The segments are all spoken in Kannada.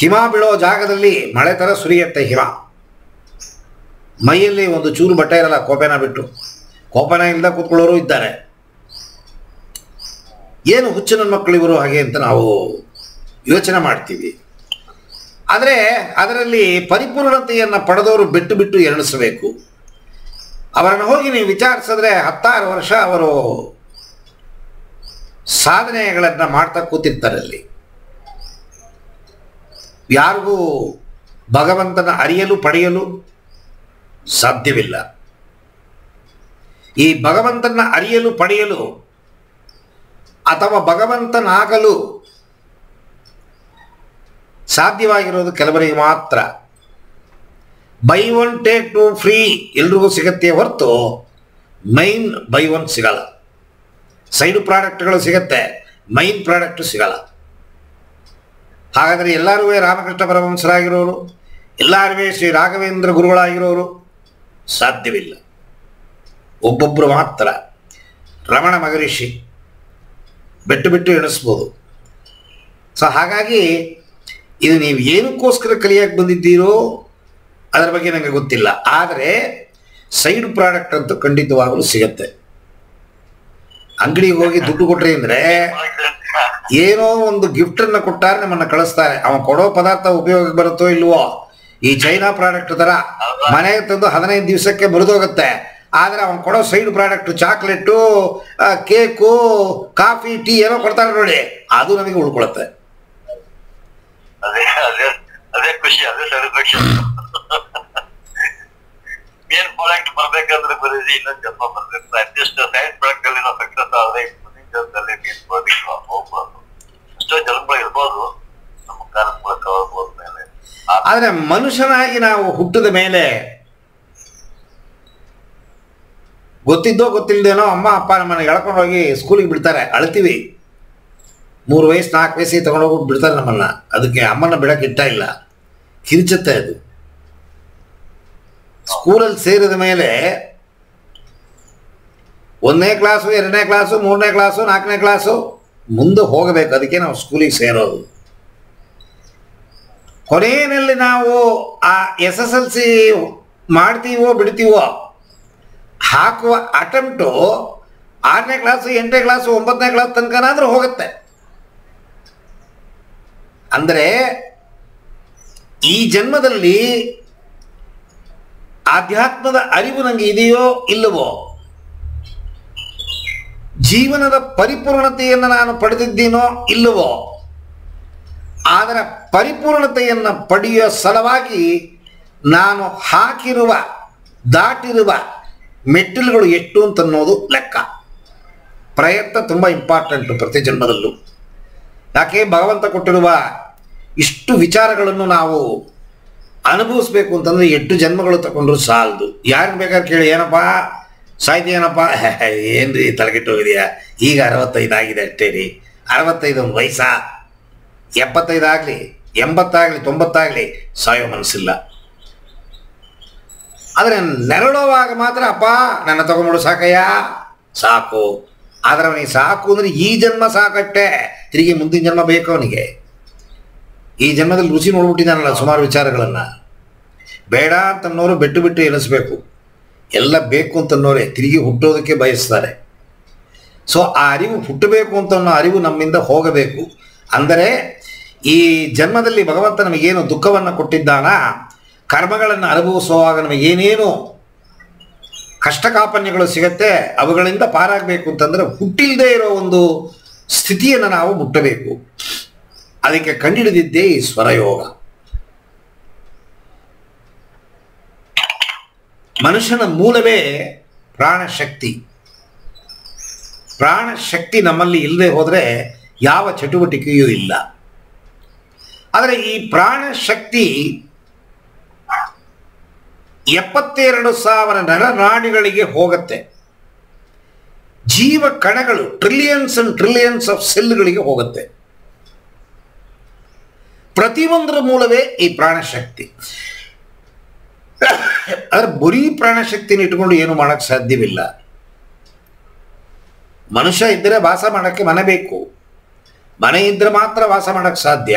ಹಿಮ ಬೀಳೋ ಜಾಗದಲ್ಲಿ ಮಳೆ ಥರ ಸುರಿಯುತ್ತೆ ಹಿಮ. ಮೈಯಲ್ಲಿ ಒಂದು ಚೂರು ಬಟ್ಟೆ ಇರಲ್ಲ, ಕೋಪೆನ ಬಿಟ್ಟು. ಕೋಪೆನ ಇಲ್ಲದ ಕೂತ್ಕೊಳ್ಳೋರು ಇದ್ದಾರೆ. ಏನು ಹುಚ್ಚು ನನ್ನ ಮಕ್ಕಳು ಇವರು ಹಾಗೆ ಅಂತ ನಾವು ಯೋಚನೆ ಮಾಡ್ತೀವಿ. ಆದರೆ ಅದರಲ್ಲಿ ಪರಿಪೂರ್ಣತೆಯನ್ನು ಪಡೆದವರು ಬಿಟ್ಟು ಬಿಟ್ಟು ಎಣಿಸಬೇಕು. ಅವರನ್ನು ಹೋಗಿ ನೀವು ವಿಚಾರಿಸಿದ್ರೆ 16 ವರ್ಷ ಅವರು ಸಾಧನೆಗಳನ್ನು ಮಾಡ್ತಾ ಕೂತಿರ್ತಾರೆ. ಅಲ್ಲಿ ಯಾರಿಗೂ ಭಗವಂತನ ಅರಿಯಲು ಪಡೆಯಲು ಸಾಧ್ಯವಿಲ್ಲ. ಈ ಭಗವಂತನ ಅರಿಯಲು ಪಡೆಯಲು ಅಥವಾ ಭಗವಂತನಾಗಲು ಸಾಧ್ಯವಾಗಿರೋದು ಕೆಲವರಿಗೆ ಮಾತ್ರ. Buy one take two free ಎಲ್ರಿಗೂ ಸಿಗತ್ತೆ ಹೊರತು ಮೈನ್ ಬೈ ಒನ್ ಸಿಗಲ್ಲ. ಸೈಡ್ ಪ್ರಾಡಕ್ಟ್ಗಳು ಸಿಗತ್ತೆ, ಮೈನ್ ಪ್ರಾಡಕ್ಟ್ ಸಿಗಲ್ಲ. ಹಾಗಾದರೆ ಎಲ್ಲರೂ ರಾಮಕೃಷ್ಣ ಪರಮಹಂಸರಾಗಿರೋರು, ಎಲ್ಲರೂ ಶ್ರೀ ರಾಘವೇಂದ್ರ ಗುರುಗಳಾಗಿರೋರು ಸಾಧ್ಯವಿಲ್ಲ. ಒಬ್ಬೊಬ್ಬರು ಮಾತ್ರ. ರಮಣ ಮಹರ್ಷಿ ಬಿಟ್ಟು ಬಿಟ್ಟು ಎಣಿಸ್ಬೋದು. ಸೊ ಹಾಗಾಗಿ ಇದು ನೀವು ಏನಕ್ಕೋಸ್ಕರ ಕಲಿಯಕ್ಕೆ ಬಂದಿದ್ದೀರೋ ಅದರ ಬಗ್ಗೆ ನನಗೆ ಗೊತ್ತಿಲ್ಲ. ಆದರೆ ಸೈಡ್ ಪ್ರಾಡಕ್ಟ್ ಅಂತೂ ಖಂಡಿತವಾಗಲೂ ಸಿಗತ್ತೆ. ಅಂಗಡಿಗೆ ಹೋಗಿ ದುಡ್ಡು ಕೊಟ್ರಿ ಅಂದರೆ ಏನೋ ಒಂದು ಗಿಫ್ಟನ್ನು ಕೊಟ್ಟಾರೆ ನಮ್ಮನ್ನು ಕಳಿಸ್ತಾರೆ. ಅವನು ಕೊಡೋ ಪದಾರ್ಥ ಉಪಯೋಗಕ್ಕೆ ಬರುತ್ತೋ ಇಲ್ವೋ, ಈ ಚೈನಾ ಪ್ರಾಡಕ್ಟ್ ಥರ ಮನೆಗೆ ತಂದು 15 ದಿವಸಕ್ಕೆ ಮುರಿದೋಗುತ್ತೆ. ಆದರೆ ಅವನು ಕೊಡೋ side product chocolate, cake, coffee, tea ಏನೋ ಕೊಡ್ತಾರೆ ನೋಡಿ, ಅದು ನಮಗೆ ಉಳ್ಕೊಳುತ್ತೆ. ಅದೇ ಖುಷಿ, ಅದೇ ಸ್ಯಾಟಿಸ್ಫ್ಯಾಕ್ಷನ್. ಮೇನ್ ಪ್ರಾಡಕ್ಟ್ ಬರ್ಬೇಕಂದ್ರೆ ಬರೀ ಇನ್ನೊಂದು ಜನ್ಮ ಬರ್ಬೇಕು. ಅಟ್ಲೀಸ್ಟ್ ಸೈಡ್ ಪ್ರಾಡಕ್ಟ್ ಅಲ್ಲಿ ನಾವು ಸಕ್ಸಸ್ ಆದ್ರೆ ಮುಂದಿನ ಜನ್ಮದಲ್ಲಿ ಮೇನ್ ಪ್ರಾಡಕ್ಟ್ ಹೋಗ್ಬೋದು. ಎಷ್ಟೋ ಜನ್ಮಗಳು ಇರ್ಬೋದು, ನಮ್ಮ ಕಾರಣ ಮೂಲಕ ಹೋದ್ಮೇಲೆ. ಆದರೆ ಮನುಷ್ಯನಾಗಿ ನಾವು ಹುಟ್ಟಿದ ಮೇಲೆ ಗೊತ್ತಿದ್ದೋ ಗೊತ್ತಿಲ್ಲದೇನೋ ಅಮ್ಮ ಅಪ್ಪ ನಮ್ಮನ್ನು ಎಳ್ಕೊಂಡು ಹೋಗಿ ಸ್ಕೂಲಿಗೆ ಬಿಡ್ತಾರೆ, ಅಳ್ತೀವಿ. 3 ವಯಸ್ಸು 4 ವಯಸ್ಸಿಗೆ ತೊಗೊಂಡೋಗ್ಬಿಟ್ಟು ಬಿಡ್ತಾರೆ ನಮ್ಮನ್ನು. ಅದಕ್ಕೆ ಅಮ್ಮನ ಬಿಡಕ್ಕೆ ಇಷ್ಟ ಇಲ್ಲ, ಕಿರಿಚುತ್ತೆ ಅದು. ಸ್ಕೂಲಲ್ಲಿ ಸೇರಿದ ಮೇಲೆ 1ನೇ ಕ್ಲಾಸು 2ನೇ ಕ್ಲಾಸು 3ನೇ ಕ್ಲಾಸು 4ನೇ ಕ್ಲಾಸು ಮುಂದೆ ಹೋಗಬೇಕು. ಅದಕ್ಕೆ ನಾವು ಸ್ಕೂಲಿಗೆ ಸೇರೋದು. ಕೊನೆಯಲ್ಲಿ ನಾವು ಆ SSLC ಮಾಡ್ತೀವೋ ಬಿಡ್ತೀವೋ ಹಾಕುವ ಅಟೆಂಪ್ಟು 6ನೇ ಕ್ಲಾಸು 8ನೇ ಕ್ಲಾಸು 9ನೇ ಕ್ಲಾಸ್ ತನಕನಾದರೂ ಹೋಗುತ್ತೆ. ಅಂದರೆ ಈ ಜನ್ಮದಲ್ಲಿ ಆಧ್ಯಾತ್ಮದ ಅರಿವು ನನಗೆ ಇದೆಯೋ ಇಲ್ಲವೋ, ಜೀವನದ ಪರಿಪೂರ್ಣತೆಯನ್ನು ನಾನು ಪಡೆದಿದ್ದೀನೋ ಇಲ್ಲವೋ, ಅದರ ಪರಿಪೂರ್ಣತೆಯನ್ನು ಪಡೆಯುವ ಸಲುವಾಗಿ ನಾನು ಹಾಕಿರುವ ದಾಟಿರುವ ಮೆಟ್ಟಿಲುಗಳು ಎಷ್ಟು ಅಂತನ್ನೋದು ಲೆಕ್ಕ. ಪ್ರಯತ್ನ ತುಂಬ ಇಂಪಾರ್ಟೆಂಟು ಪ್ರತಿ ಜನ್ಮದಲ್ಲೂ. ಯಾಕೆ ಭಗವಂತ ಕೊಟ್ಟಿರುವ ಇಷ್ಟು ವಿಚಾರಗಳನ್ನು ನಾವು ಅನುಭವಿಸ್ಬೇಕು ಅಂತಂದರೆ 8 ಜನ್ಮಗಳು ತಗೊಂಡ್ರು ಸಾಲದು. ಯಾರಿಗೆ ಬೇಕಾದ್ರೆ ಕೇಳಿ, ಏನಪ್ಪ ಸಾಯ್ತೀನಪ್ಪ, ಏನ್ರಿ ತಲೆಗೆಟ್ಟೋಗಿದೆಯಾ, ಈಗ 65 ಆಗಿದೆ ಅಷ್ಟೇ ರೀ. 65 ಒಂದು ವಯಸ್ಸಾ? 75 ಆಗಲಿ 80 ಆಗಲಿ 90 ಆಗಲಿ ಸಾಯೋ ಮನಸ್ಸಿಲ್ಲ. ಆದರೆ ನೆರಳುವಾಗ ಮಾತ್ರ ಅಪ್ಪ ನನ್ನ ತಗೊಂಬಿಡು ಸಾಕಯ್ಯ, ಸಾಕು. ಆದರೆ ಅವನಿಗೆ ಸಾಕು ಅಂದರೆ ಈ ಜನ್ಮ ಸಾಕಟ್ಟೆ, ತಿರುಗಿ ಮುಂದಿನ ಜನ್ಮ ಬೇಕು ಅವನಿಗೆ. ಈ ಜನ್ಮದಲ್ಲಿ ರುಚಿ ನೋಡ್ಬಿಟ್ಟಿದ್ದಾನಲ್ಲ ಸುಮಾರು ವಿಚಾರಗಳನ್ನು. ಬೇಡ ಅಂತನ್ನೋರು ಬಿಟ್ಟು ಬಿಟ್ಟು ಎನಿಸ್ಬೇಕು, ಎಲ್ಲ ಬೇಕು ಅಂತನ್ನೋರೆ ತಿರುಗಿ ಹುಟ್ಟೋದಕ್ಕೆ ಬಯಸ್ತಾರೆ. ಸೊ ಆ ಅರಿವು ಹುಟ್ಟಬೇಕು ಅಂತ ಅನ್ನೋ ಅರಿವು ನಮ್ಮಿಂದ ಹೋಗಬೇಕು. ಅಂದರೆ ಈ ಜನ್ಮದಲ್ಲಿ ಭಗವಂತ ನಮಗೇನು ದುಃಖವನ್ನು ಕೊಟ್ಟಿದ್ದಾನ, ಕರ್ಮಗಳನ್ನು ಅನುಭವಿಸುವಾಗ ನಮಗೇನೇನು ಕಷ್ಟ ಕಾಪನ್ಯಗಳು ಸಿಗತ್ತೆ, ಅವುಗಳಿಂದ ಪಾರಾಗಬೇಕು ಅಂತಂದರೆ ಹುಟ್ಟಿಲ್ಲದೆ ಇರೋ ಒಂದು ಸ್ಥಿತಿಯನ್ನು ನಾವು ಮುಟ್ಟಬೇಕು. ಅದಕ್ಕೆ ಕಂಡುಹಿಡಿದಿದ್ದೇ ಈ ಸ್ವರಯೋಗ. ಮನುಷ್ಯನ ಮೂಲವೇ ಪ್ರಾಣಶಕ್ತಿ. ಪ್ರಾಣಶಕ್ತಿ ನಮ್ಮಲ್ಲಿ ಇಲ್ಲದೆ ಹೋದರೆ ಯಾವ ಚಟುವಟಿಕೆಯೂ ಇಲ್ಲ. ಆದರೆ ಈ ಪ್ರಾಣಶಕ್ತಿ 72,000 ನರನಾಡಿಗಳಿಗೆ ಹೋಗುತ್ತೆ. ಜೀವ ಕಣಗಳು ಟ್ರಿಲಿಯನ್ಸ್ ಅಂಡ್ ಟ್ರಿಲಿಯನ್ಸ್ ಆಫ್ ಸೆಲ್ಗಳಿಗೆ ಹೋಗುತ್ತೆ. ಪ್ರತಿಯೊಂದರ ಮೂಲವೇ ಈ ಪ್ರಾಣಶಕ್ತಿ. ಆದರೆ ಬರೀ ಪ್ರಾಣಶಕ್ತಿನ ಇಟ್ಕೊಂಡು ಏನು ಮಾಡೋಕ್ಕೆ ಸಾಧ್ಯವಿಲ್ಲ. ಮನುಷ್ಯ ಇದ್ದರೆ ವಾಸ ಮಾಡೋಕ್ಕೆ ಮನೆ ಬೇಕು, ಮನೆ ಇದ್ದರೆ ಮಾತ್ರ ವಾಸ ಮಾಡೋಕ್ಕೆ ಸಾಧ್ಯ.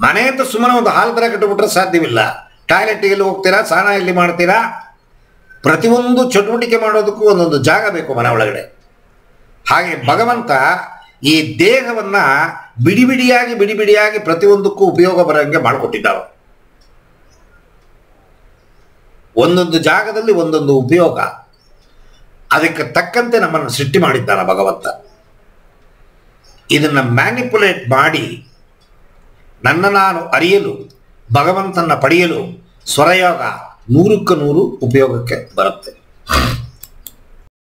ಮನೆ ಅಂತ ಸುಮ್ಮನೆ ಒಂದು ಹಾಲು ಥರ ಕಟ್ಟಿಬಿಟ್ರೆ ಸಾಧ್ಯವಿಲ್ಲ. ಟಾಯ್ಲೆಟ್ಗೆ ಎಲ್ಲಿ ಹೋಗ್ತೀರಾ, ಸ್ನಾನ ಎಲ್ಲಿ ಮಾಡ್ತೀರಾ, ಪ್ರತಿಯೊಂದು ಚಟುವಟಿಕೆ ಮಾಡೋದಕ್ಕೂ ಒಂದೊಂದು ಜಾಗ ಬೇಕು ಮನೆ ಒಳಗಡೆ. ಹಾಗೆ ಭಗವಂತ ಈ ದೇಹವನ್ನು ಬಿಡಿ ಬಿಡಿಯಾಗಿ ಪ್ರತಿಯೊಂದಕ್ಕೂ ಉಪಯೋಗ ಬರೋಂಗೆ ಮಾಡಿಕೊಟ್ಟಿದ್ದಾವೆ. ಒಂದೊಂದು ಜಾಗದಲ್ಲಿ ಒಂದೊಂದು ಉಪಯೋಗ, ಅದಕ್ಕೆ ತಕ್ಕಂತೆ ನಮ್ಮನ್ನು ಸೃಷ್ಟಿ ಮಾಡಿದ್ದಾನೆ ಭಗವಂತ. ಇದನ್ನು ಮ್ಯಾನಿಪುಲೇಟ್ ಮಾಡಿ ನಾನು ಅರಿಯಲು, ಭಗವಂತನ ಪಡೆಯಲು ಸ್ವರಯೋಗ 100ಕ್ಕೆ 100 ಉಪಯೋಗಕ್ಕೆ ಬರುತ್ತೆ.